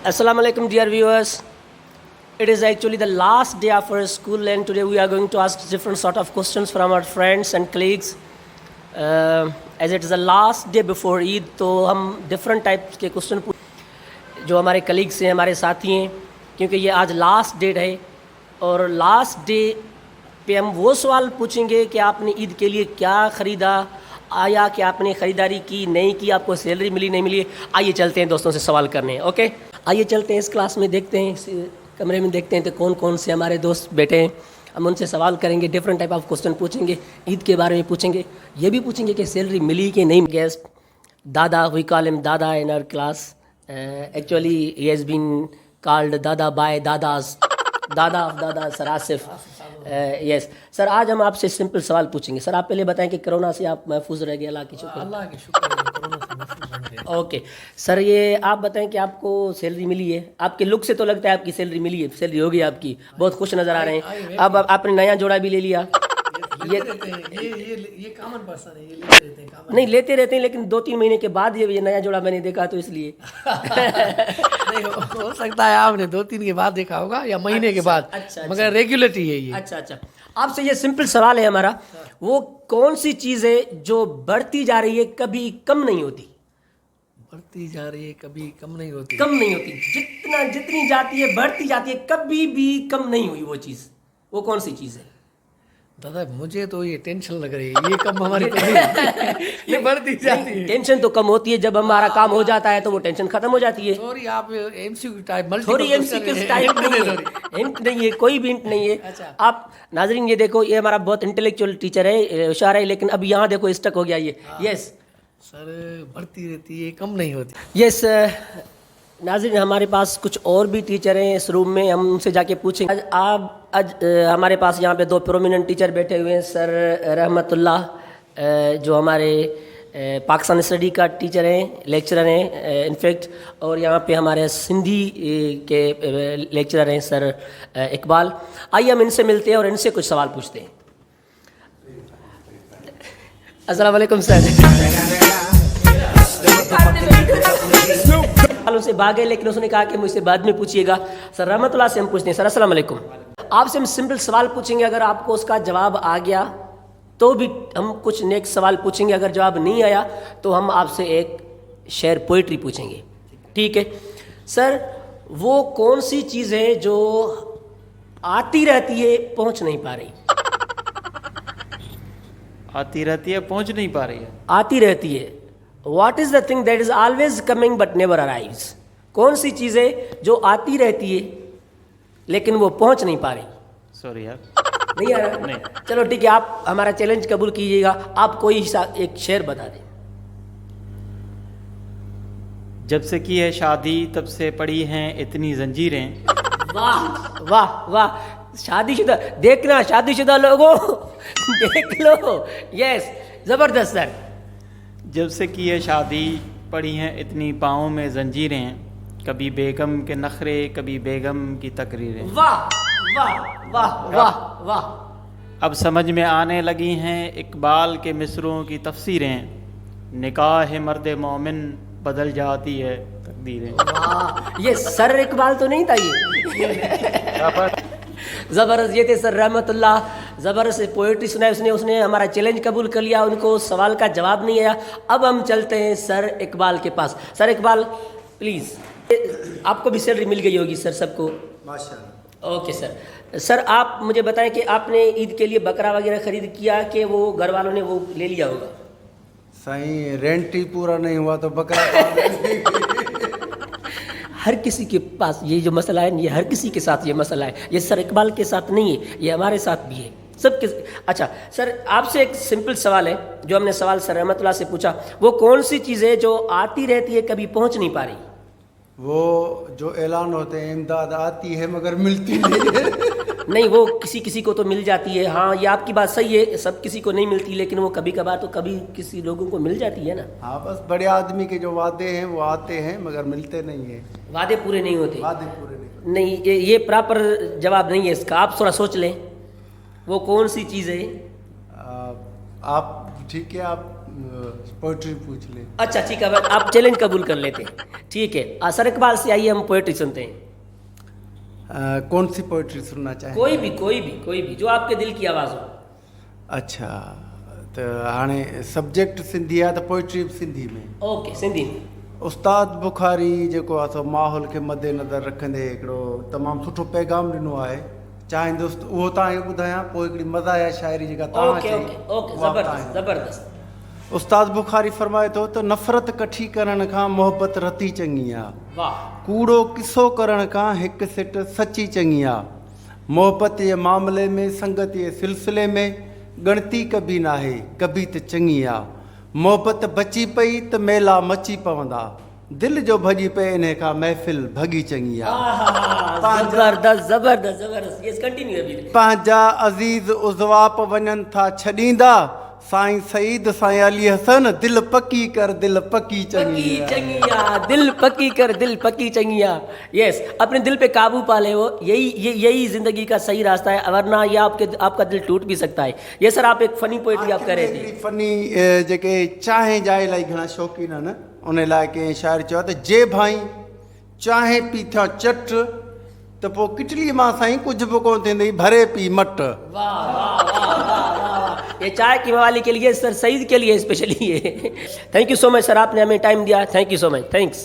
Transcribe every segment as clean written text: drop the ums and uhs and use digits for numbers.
Assalamu alaikum dear viewers. It is actually the last day of our school and today we are going to ask different sort of questions from our friends and colleagues. As it is the last day before Eid तो हम different types के question जो हमारे colleagues हैं, हमारे साथी हैं, क्योंकि ये आज लास्ट डेट है और लास्ट डे पे हम वो सवाल पूछेंगे कि आपने ईद के लिए क्या ख़रीदा, आया कि आपने ख़रीदारी की नहीं की, आपको सैलरी मिली नहीं मिली। आइए चलते हैं दोस्तों से सवाल करने। ओके, आइए चलते हैं इस क्लास में, देखते हैं इस कमरे में, देखते हैं तो कौन कौन से हमारे दोस्त बैठे हैं। हम उनसे सवाल करेंगे, डिफरेंट टाइप ऑफ क्वेश्चन पूछेंगे, ईद के बारे में पूछेंगे, ये भी पूछेंगे कि सैलरी मिली कि नहीं। गेस्ट दादा, we call him dada in our class. Actually he has been called dada by dadas, dada of दादा सर आसिफ। यस सर, आज हम आपसे सिंपल सवाल पूछेंगे। सर आप पहले बताएं कि कोरोना से आप महफूज रह गए? अल्लाह की शुक्र, अल्लाह की शुक्र है, कोरोना से महफूज रह गए। ओके सर, ये आप बताएं कि आपको सैलरी मिली है? आपके लुक से तो लगता है आपकी सैलरी मिली है, सैलरी होगी आपकी, बहुत खुश नज़र आ रहे हैं। अब आपने नया जोड़ा भी ले लिया। ये कॉमन पर्सन है, ये लेते रहते हैं common। नहीं लेते रहते हैं, लेकिन 2-3 महीने के बाद ये नया जोड़ा मैंने देखा तो इसलिए नहीं हो सकता है आपने 2-3 के बाद देखा होगा या महीने के बाद। अच्छा, मगर रेगुलरिटी है ये। अच्छा, आपसे ये सिंपल सवाल है हमारा, वो कौन सी चीज़ है जो बढ़ती जा रही है कभी कम नहीं होती? बढ़ती जा रही है कभी कम नहीं होती। कम नहीं होती, जितनी जाती है बढ़ती जाती है, कभी भी कम नहीं हुई वो चीज़, वो कौन सी चीज़ है? दादा मुझे तो ये टेंशन लग रही है, ये कम हमारी तो नहीं ये बढ़ती जाती है। टेंशन तो कम होती है जब हमारा काम हो जाता है तो वो टेंशन खत्म हो जाती है। सॉरी, आप एमसीक्यू टाइप थोड़ी एमसीक्यू टाइप नहीं है, कोई भी हिंट नहीं है। अच्छा। आप नाजरीन ये देखो, ये हमारा बहुत इंटेलेक्चुअल टीचर है, होशियार है, लेकिन अब यहाँ देखो स्टक हो गया ये। यस सर, बढ़ती रहती है, कम नहीं होती। यस नाज़रीन, हमारे पास कुछ और भी टीचर हैं इस रूम में, हम उनसे जाके पूछेंगे। आज हमारे पास यहाँ पे 2 प्रोमिनेंट टीचर बैठे हुए हैं। सर रहमतुल्लाह जो हमारे पाकिस्तान स्टडी का टीचर हैं, लेक्चरर हैं इनफैक्ट, और यहाँ पे हमारे सिंधी के लेक्चरर हैं सर इकबाल। आइए हम इनसे मिलते हैं और इनसे कुछ सवाल पूछते हैं। अस्सलाम वालेकुम सर। से भागे, लेकिन उसने कहा कि मुझसे बाद में पूछिएगा। सर रहमतुल्लाह से हम पूछते हैं। सर अस्सलाम वालेकुम, आपसे हम सिंपल सवाल पूछेंगे, अगर आपको उसका जवाब आ गया तो भी हम कुछ नेक्स्ट सवाल पूछेंगे, अगर जवाब नहीं आया तो हम आपसे एक शेर पोइट्री पूछेंगे, ठीक है? सर वो कौन सी चीज़ है जो आती रहती है पहुंच नहीं पा रही? आती रहती है पहुंच नहीं पा रही है। आती रहती है। What is the thing that is always coming but never arrives? कौन सी चीज़ है जो आती रहती है लेकिन वो पहुंच नहीं पा रही? सॉरी यार, नहीं आ रहा? नहीं। चलो ठीक है, आप हमारा चैलेंज कबूल कीजिएगा, आप कोई एक शेर बता दें। जब से की है शादी तब से पड़ी हैं इतनी जंजीरें। वाह वाह वाह, शादीशुदा देखना, शादीशुदा लोगों देख लो। यस, जबरदस्त सर। जब से की है शादी पड़ी हैं इतनी पाँव में जंजीरें, कभी बेगम के नखरे कभी बेगम की तकरीरें। वाह वाह वाह वाह वाह। अब समझ में आने लगी हैं इकबाल के मिसरों की तफसीरें, निकाह मर्द मोमिन बदल जाती है तकदीरें। ये सर इकबाल तो नहीं था ये? ज़बरदस्त, ये थे सर रहमतुल्लाह। ज़बरदस्त पोइट्री सुनाई उसने हमारा चैलेंज कबूल कर लिया, उनको सवाल का जवाब नहीं आया। अब हम चलते हैं सर इकबाल के पास। सर इकबाल प्लीज़, आपको भी सैलरी मिल गई होगी सर, सबको माशाल्लाह। ओके सर, सर आप मुझे बताएं कि आपने ईद के लिए बकरा वगैरह ख़रीद किया कि वो घर वालों ने वो ले लिया होगा? सही, रेंट ही पूरा नहीं हुआ तो बकरा हर किसी के पास ये जो मसला है, ये हर किसी के साथ ये मसला है, ये सर इकबाल के साथ नहीं है, ये हमारे साथ भी है, सबके। अच्छा सर, आपसे एक सिंपल सवाल है, जो हमने सवाल सर रहमतुल्लाह से पूछा, वो कौन सी चीज़ है जो आती रहती है कभी पहुंच नहीं पा रही? वो जो ऐलान होते हैं, इमदाद आती है मगर मिलती नहीं है। नहीं, वो किसी किसी को तो मिल जाती है। हाँ, ये आपकी बात सही है, सब किसी को नहीं मिलती, लेकिन वो कभी कभार तो कभी किसी लोगों को मिल जाती है ना। हाँ, बस बड़े आदमी के जो वादे हैं वो आते हैं मगर मिलते नहीं हैं। वादे पूरे नहीं होते। वादे पूरे नहीं। नहीं, ये प्रॉपर जवाब नहीं है इसका, आप थोड़ा सोच लें, वो कौन सी चीज़ है? आप ठीक है, आप पोइट्री पूछ ले। अच्छा ठीक है, आप चैलेंज कबूल कर लेते हैं, ठीक है। सर इकबाल से आइए हम पोएट्री सुनते हैं। कौन सी पोइट्री सुनना चाहें? कोई भी जो आपके दिल की आवाज़ हो। अच्छा, त हाणे सब्जेक्ट सिंधी आहे त पोइट्री बि सिंधी में। ओके, सिंधी में। उस्ताद बुखारी जेको आहे सो माहौल खे मद्देनज़र रखंदे हिकिड़ो तमामु सुठो पैगाम ॾिनो आहे। चाहींदुसि त उहो तव्हांखे ॿुधायां, पोइ हिकिड़ी मज़ाया शाइरी जेका तव्हां ओके चई, ओके ओके, उहा बि ज़बरदस्त तव्हां ज़बरदस्त। उस्ताद बुखारी फरमाए थो त नफ़रत कठी करण खां मोहबत रती चङी आहे, वाह। कूड़ो किसो करण खां हिकु सिट सची चङी आहे। मोहबत जे मामले में संगत जे सिलसिले में ॻणती कबी नाहे, कबी त चङी आहे। मोहबत बची पई त मेला मची पवंदा, दिलि जो भॼी पए इन खां महफ़िल भॻी चङी आहे। जबरदस्त जबरदस्त जबरदस्त, यस कंटिन्यू अभी। पंहिंजा अज़ीज़ उज़वाप वञनि था छॾींदा, साईं सईद साईं अली हसन दिल पकी कर दिल पकी चङी पकी आहे। चंगिया, दिल पकी कर दिल पकी चंगिया। यस, अपने दिल पे काबू पा ले, वो यही जिंदगी का सही रास्ता है, वरना ये आपका दिल टूट भी सकता है। ये सर आप एक फनी पोइट्री आप कर रहे थे। फनी जेके चाहे जाए लाइ घणा शौक़ीन आहिनि, उन लाइ कंहिं शाइर चयो त जे भाई चाहे पी था चट त पोइ किटली मां साईं कुझु बि कोन थींदई, भरे पी मट। वाह वाह वाह वाह वाह, ये चाय की वाली के लिए सर, सईद के लिए स्पेशली ये। Thank you so much sir, आपने हमें टाइम दिया, thank you so much, thanks.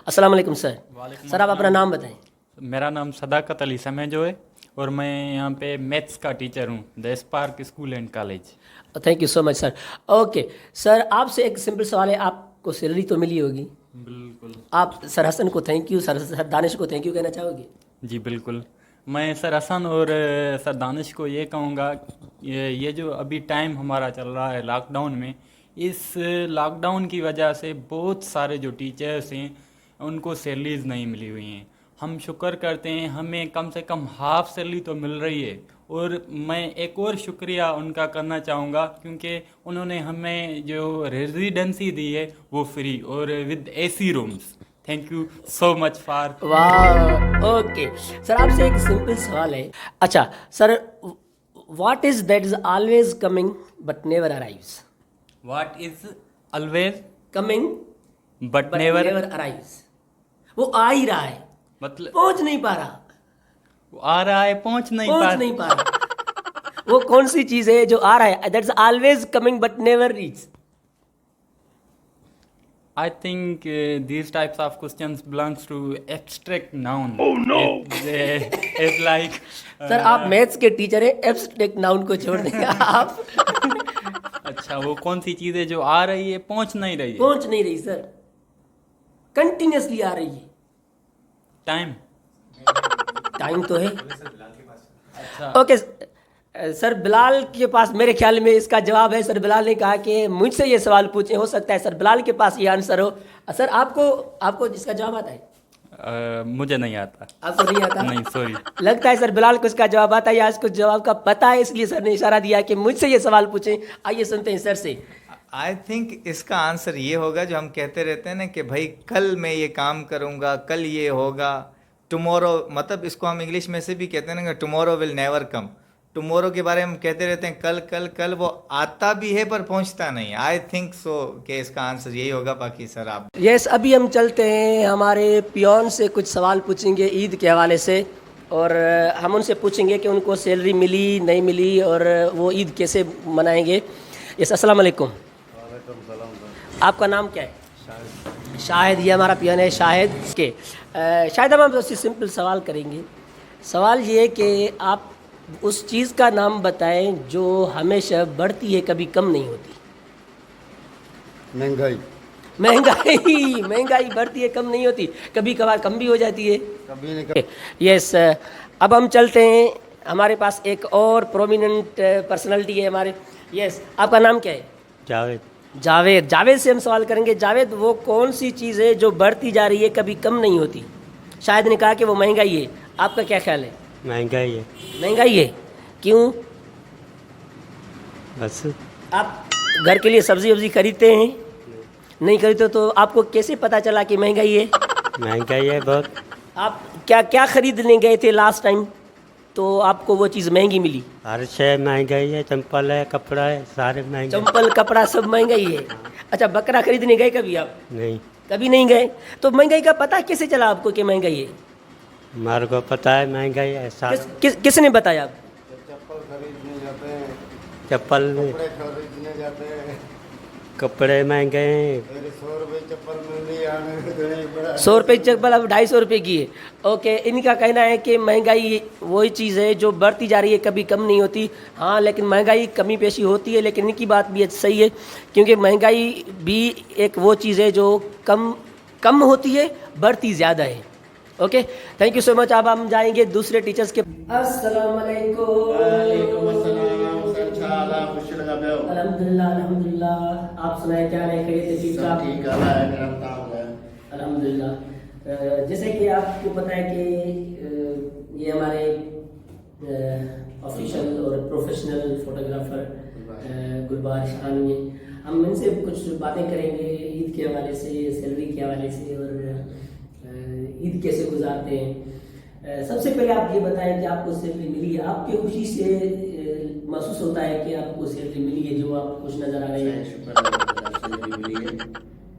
अस्सलाम वालेकुम सर। सर आप अपना नाम बताएं। मेरा नाम सदाकत अली समेजो है और मैं यहाँ पे मैथ्स का टीचर हूँ, the spark school and college. Thank you so much sir. Okay sir, आपसे एक सिंपल सवाल है, आपको सैलरी तो मिली होगी? बिल्कुल। आप सर हसन को थैंक यू, सर दानिश को थैंक यू कहना चाहोगे? जी बिल्कुल, मैं सर हसन और सर दानिश को ये कहूँगा, ये जो अभी टाइम हमारा चल रहा है लॉकडाउन में, इस लॉकडाउन की वजह से बहुत सारे जो टीचर्स हैं उनको सैलरीज नहीं मिली हुई हैं। हम शुक्र करते हैं हमें कम से कम हाफ सैलरी तो मिल रही है, और मैं एक और शुक्रिया उनका करना चाहूँगा क्योंकि उन्होंने हमें जो रेजिडेंसी दी है वो फ्री और with AC rooms. Thank you so much for. वाह, ओके सर, आपसे एक सिंपल सवाल है। अच्छा sir, what is that is always coming but never arrives? What is always coming but never arrives. वो आ ही रहा है, मतलब पहुंच नहीं पा रहा, वो आ रहा है पहुंच नहीं पा रहा। वो कौन सी चीज है जो आ रहा है, that's always coming but never reach? I think these types of questions belongs to abstract noun. Oh no! It's like sir आप मैथ्स के टीचर हैं, एब्स्ट्रैक्ट नाउन को छोड़ दें आप। अच्छा, वो कौन सी चीज़ है जो आ रही है पहुंच नहीं रही है? पहुंच नहीं रही सर, कंटिन्यूसली आ रही है। टाइम। टाइम तो है। ओके सर, बिलाल के पास मेरे ख्याल में इसका जवाब है। सर बिलाल ने कहा कि मुझसे ये सवाल पूछे, हो सकता है सर बिलाल के पास ये आंसर हो। सर आपको इसका जवाब आता है? मुझे नहीं आता। आपको नहीं आता? नहीं, सॉरी। लगता है सर बिलाल को इसका जवाब आता है, या इसको जवाब का पता है, इसलिए सर ने इशारा दिया कि मुझसे ये सवाल पूछें। आइए सुनते हैं सर से। आई थिंक इसका आंसर ये होगा जो हम कहते रहते हैं ना कि भाई कल मैं ये काम करूँगा, कल ये होगा, टुमारो, मतलब इसको हम इंग्लिश में से भी कहते हैं ना कि tomorrow will never come. Tomorrow के बारे में कहते रहते हैं कल कल कल, वो आता भी है पर पहुंचता नहीं। आई थिंक सो कि इसका आंसर यही होगा। बाकी सर आप। यस, अभी हम चलते हैं, हमारे पियोन से कुछ सवाल पूछेंगे ईद के हवाले से, और हम उनसे पूछेंगे कि उनको सैलरी मिली नहीं मिली और वो ईद कैसे मनाएंगे। यस, अस्सलाम वालेकुम। आपका नाम क्या है? शाहिद। ये हमारा पियोन है शाहिद के। शायद हम आपसे सिंपल सवाल करेंगे। सवाल ये है कि आप उस चीज़ का नाम बताएं जो हमेशा बढ़ती है, कभी कम नहीं होती। महंगाई। महंगाई महंगाई बढ़ती है, कम नहीं होती, कभी कभार कम भी हो जाती है। कभी नहीं। यस, अब हम चलते हैं, हमारे पास एक और प्रोमिनेंट पर्सनालिटी है हमारे। यस, आपका नाम क्या है? जावेद। जावेद। जावेद से हम सवाल करेंगे। जावेद, वो कौन सी चीज़ है जो बढ़ती जा रही है, कभी कम नहीं होती? शायद ने कहा कि वो महंगाई है, आपका क्या ख्याल है? महंगाई है। महंगाई है, क्यों? बस। आप घर के लिए सब्जी वब्जी खरीदते हैं? नहीं खरीदते, तो आपको कैसे पता चला कि महंगाई है? महंगाई है बहुत। आप क्या क्या खरीदने गए थे लास्ट टाइम? तो आपको वो चीज़ महंगी मिली? हर शय महंगाई है, चंपल है, कपड़ा है, सारे महंगे। चंपल कपड़ा सब महंगा ही है। अच्छा, बकरा खरीदने गए कभी आप? नहीं, कभी नहीं गए। तो महंगाई का पता कैसे चला आपको कि महंगाई है? हमारे को पता है महंगाई है सारा। किसने बताया आपको? चप्पल में कपड़े महंगे हैं। 100 रुपये की चप्पल अब 250 रुपये की है। ओके, इनका कहना है कि महंगाई वही चीज़ है जो बढ़ती जा रही है, कभी कम नहीं होती। हाँ, लेकिन महंगाई कमी पेशी होती है, लेकिन इनकी बात भी सही है, क्योंकि महंगाई भी एक वो चीज़ है जो कम होती है, बढ़ती ज़्यादा है। Okay, thank you so much. अब हम जाएंगे दूसरे टीचर्स के। अस्सलाम वालेकुम। अल्हम्दुलिल्लाह अल्हम्दुलिल्लाह। आप सुनाए, क्या है? खैरियत? ठीक ठाक? अल्हम्दुलिल्लाह। जैसे कि आपको पता है कि ये हमारे ऑफिशियल और प्रोफेशनल फोटोग्राफर गुलबार शानी है। हम इनसे कुछ बातें करेंगे ईद के हवाले से, सैलरी के हवाले से, और ईद कैसे गुजारते हैं। सबसे पहले आप ये बताएं कि आपको सैलरी मिली है, आपकी खुशी से महसूस होता है कि आपको सैलरी मिली है, जो आप खुश नजर आ रहे हैं? सैलरी मिली है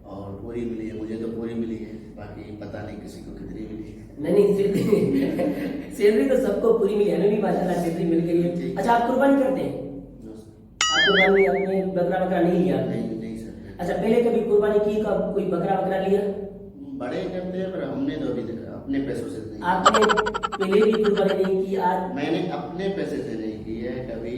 और पूरी मिली है। मुझे तो पूरी मिली है, बाकी पता नहीं किसी को कितनी मिली है। नहीं, सैलरी तो सबको पूरी मिली, हमें भी माशाल्लाह सैलरी मिल गई है। अच्छा, आप कुर्बानी करते हैं? आप कुर्बानी अपने बकरा नहीं लिया आपने? नहीं सर। अच्छा, पहले कभी कुर्बानी की, कब कोई बकरा लिया? बड़े करते हैं, पर हमने तो अभी तक अपने पैसों से नहीं। आपने पहले भी कुर्बानी नहीं की? आज मैंने अपने पैसे से नहीं की है कभी,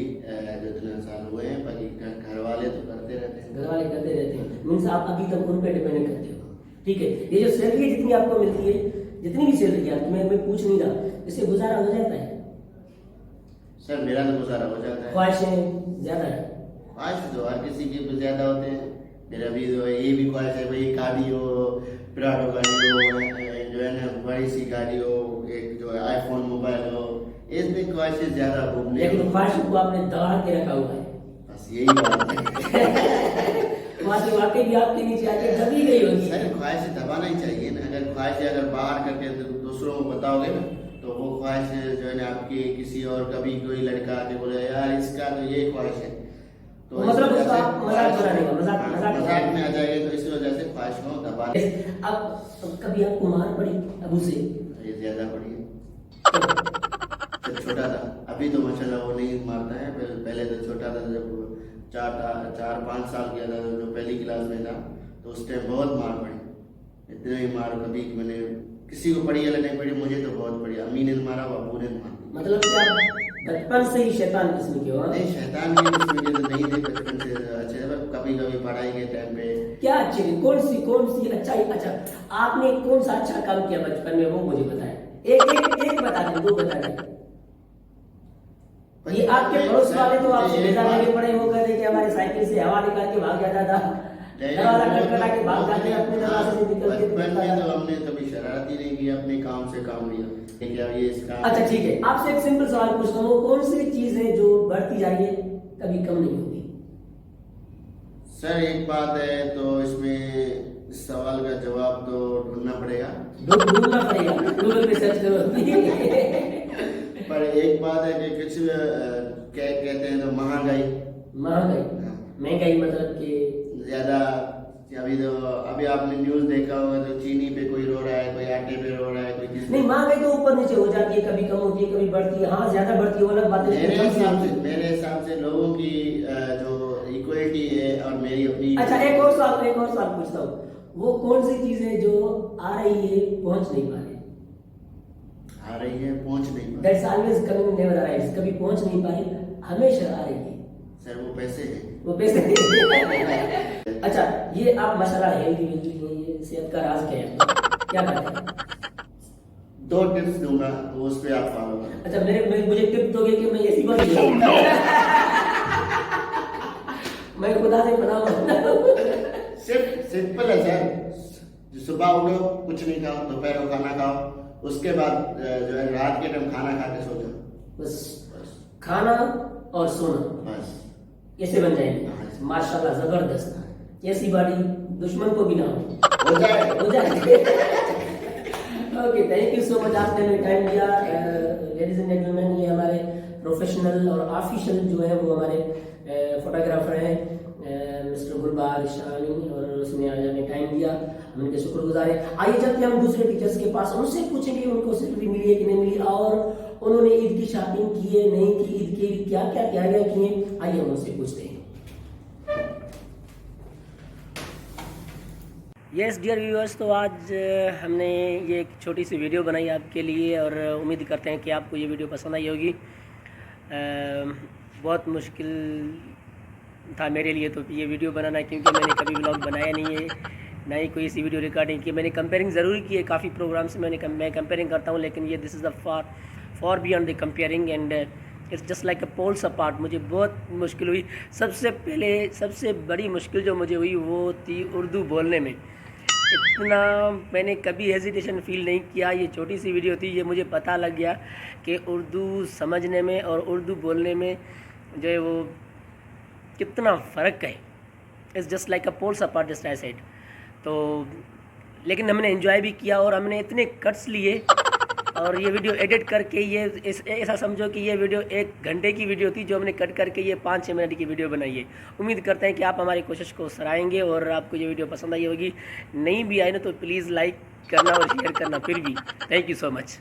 जो इतने साल हुए हैं। बाकी घर वाले तो करते रहते हैं। घर वाले करते रहते हैं, मीन्स आप अभी तक उन पे डिपेंड करते हो। ठीक है, ये जो सैलरी है जितनी आपको मिलती है, जितनी भी सैलरी है आपकी, मैं पूछ नहीं रहा, इससे गुजारा हो जाता है? सर मेरा तो गुजारा हो जाता है। ख्वाहिशें ज्यादा है? ख्वाहिश तो हर किसी के ज्यादा होते हैं। मेरा भी तो ये भी ख्वाहिश है भाई, गाड़ी हो, प्राडो गाड़ी हो, जो है ना बड़ी सी गाड़ी हो, एक जो है आईफोन मोबाइल हो, इसमें ख्वाहिशें ज्यादा घूमने। लेकिन ख्वाहिश को आपने दबा के रखा हुआ है। बस यही बात है। ख्वाहिश वाकई भी आपके नीचे आके दबी गई होगी। सर ख्वाहिश दबाना ही चाहिए ना। अगर ख्वाहिश अगर बाहर करके दूसरों को बताओगे ना, तो वो ख्वाहिश जो है ना आपकी किसी और, कभी कोई लड़का आके बोले यार इसका तो ये ख्वाहिश है, तो मतलब उसका मजाक बना देगा, मजाक में आ जाएगा। तो इस वजह से ख्वाहिश को दबाना। अब कभी आपको मार पड़ी अबू से? ये ज्यादा पड़ी है। जब छोटा था, अभी तो माशाल्लाह वो नहीं मारता है। पहले तो छोटा था, जब 4-5 साल किया था, जो पहली क्लास में था, तो उस टाइम बहुत मार पड़ी। इतने ही मार कभी मैंने किसी को पड़ी या नहीं पड़ी, मुझे तो बहुत पड़ी। अम्मी ने मारा, अबू ने मारा। मतलब कि आप बचपन से ही शैतान किस्म के हो? नहीं, शैतान की किस्म के तो नहीं थे, बचपन से अच्छे, पर कभी कभी पढ़ाई के टाइम पे। क्या अच्छे? कौन सी अच्छाई? अच्छा, आपने कौन सा अच्छा काम किया बचपन में, वो मुझे बताएं। एक बता दें, 2 बता दें। ये आपके पड़ोस वाले तो आपसे बेजार लगे पड़े हो गए थे कि हमारे साइकिल से हवा निकाल के भाग जाता था, दरवाजा खटखटा के भाग जाते हैं अपने दरवाजे से निकल के। बचपन में तो हमने कभी शरारत ही नहीं की, अपने काम से काम लिया। क्या ये इसका? अच्छा ठीक है, आपसे एक सिंपल सवाल पूछता हूँ, कौन सी चीज है जो बढ़ती जा रही है, कभी कम नहीं होती? सर एक बात है, तो इसमें इस सवाल का जवाब तो ढूंढना पड़ेगा। ढूंढना पड़ेगा, गूगल पे सर्च करो। पर एक बात है कि कुछ क्या कहते हैं, तो महंगाई। महंगाई मतलब कि ज्यादा। अभी आपने न्यूज देखा होगा, तो चीनी पे कोई रो रहा है, कोई आटे पे रो रहा है, कोई किसी। नहीं, महंगाई तो ऊपर नीचे हो जाती है, कभी कम होती है, कभी बढ़ती है। हाँ, ज्यादा बढ़ती है वो अलग बात है। मेरे हिसाब से लोगों की जो इक्वलिटी है, और मेरी अपनी। अच्छा, एक और सवाल पूछता हूँ, वो कौन सी चीज है जो आ रही है पहुंच नहीं पा रही? आ रही है, पहुंच नहीं पा रही। That's always coming, never arrives. कभी पहुंच नहीं पाई, हमेशा आ रही है। सर वो पैसे हैं। वो पैसे। अच्छा, ये आप माशाल्लाह हेल्दी मिलती है, ये सेहत का राज क्या है, क्या करते हैं? 2 टिप्स दूंगा, तो उस पे आप फॉलो करें। अच्छा, मुझे टिप दोगे कि मैं ऐसी बात मैं खुदा से बना सिर्फ सिंपल है सर। सुबह उठो, कुछ नहीं खाओ, दोपहर को खाना खाओ, उसके बाद जो है रात के टाइम खाना खा के सो जाओ। बस खाना और सोना, बस ऐसे बन जाएंगे। माशाल्लाह, जबरदस्त। ऐसी बॉडी दुश्मन को भी ना हो जाए। हो जाए। Okay, thank you so much, आपने हमें टाइम दिया। लेडीज एंड जेंटलमैन, ये हमारे प्रोफेशनल और ऑफिशियल जो है वो हमारे फोटोग्राफर हैं मिस्टर गुलबार शानी, और उसने आज हमें टाइम दिया, हम उनके शुक्रगुजार हैं। आइए चलते हैं हम दूसरे टीचर्स के पास, उनसे पूछेंगे उनको सैलरी मिली है कि नहीं मिली, और उन्होंने ईद की शॉपिंग की है नहीं की, ईद के क्या क्या तैयारियां की हैं, आइए हम उनसे पूछते हैं। यस डियर व्यूअर्स, तो आज हमने ये एक छोटी सी वीडियो बनाई आपके लिए, और उम्मीद करते हैं कि आपको ये वीडियो पसंद आई होगी। बहुत मुश्किल था मेरे लिए तो ये वीडियो बनाना, क्योंकि मैंने कभी व्लॉग बनाया नहीं है, ना ही कोई ऐसी वीडियो रिकॉर्डिंग की। मैंने कंपेयरिंग ज़रूर की है काफ़ी प्रोग्राम से, मैं कंपेयरिंग करता हूँ, लेकिन ये this is the far beyond the comparing and it's just like a poles apart. मुझे बहुत मुश्किल हुई। सबसे पहले सबसे बड़ी मुश्किल जो मुझे हुई वो थी उर्दू बोलने में। इतना मैंने कभी हेजिटेशन फील नहीं किया। ये छोटी सी वीडियो थी, ये मुझे पता लग गया कि उर्दू समझने में और उर्दू बोलने में जो है वो कितना फ़र्क है। It's just like a poles apart, just I said. तो लेकिन हमने एंजॉय भी किया, और हमने इतने कट्स लिए, और ये वीडियो एडिट करके ये ऐसा समझो कि ये वीडियो 1 घंटे की वीडियो थी, जो हमने कट करके ये 5-6 मिनट की वीडियो बनाई है। उम्मीद करते हैं कि आप हमारी कोशिश को सराहेंगे और आपको ये वीडियो पसंद आई होगी। नहीं भी आई ना तो प्लीज़ लाइक करना और शेयर करना फिर भी। Thank you so much.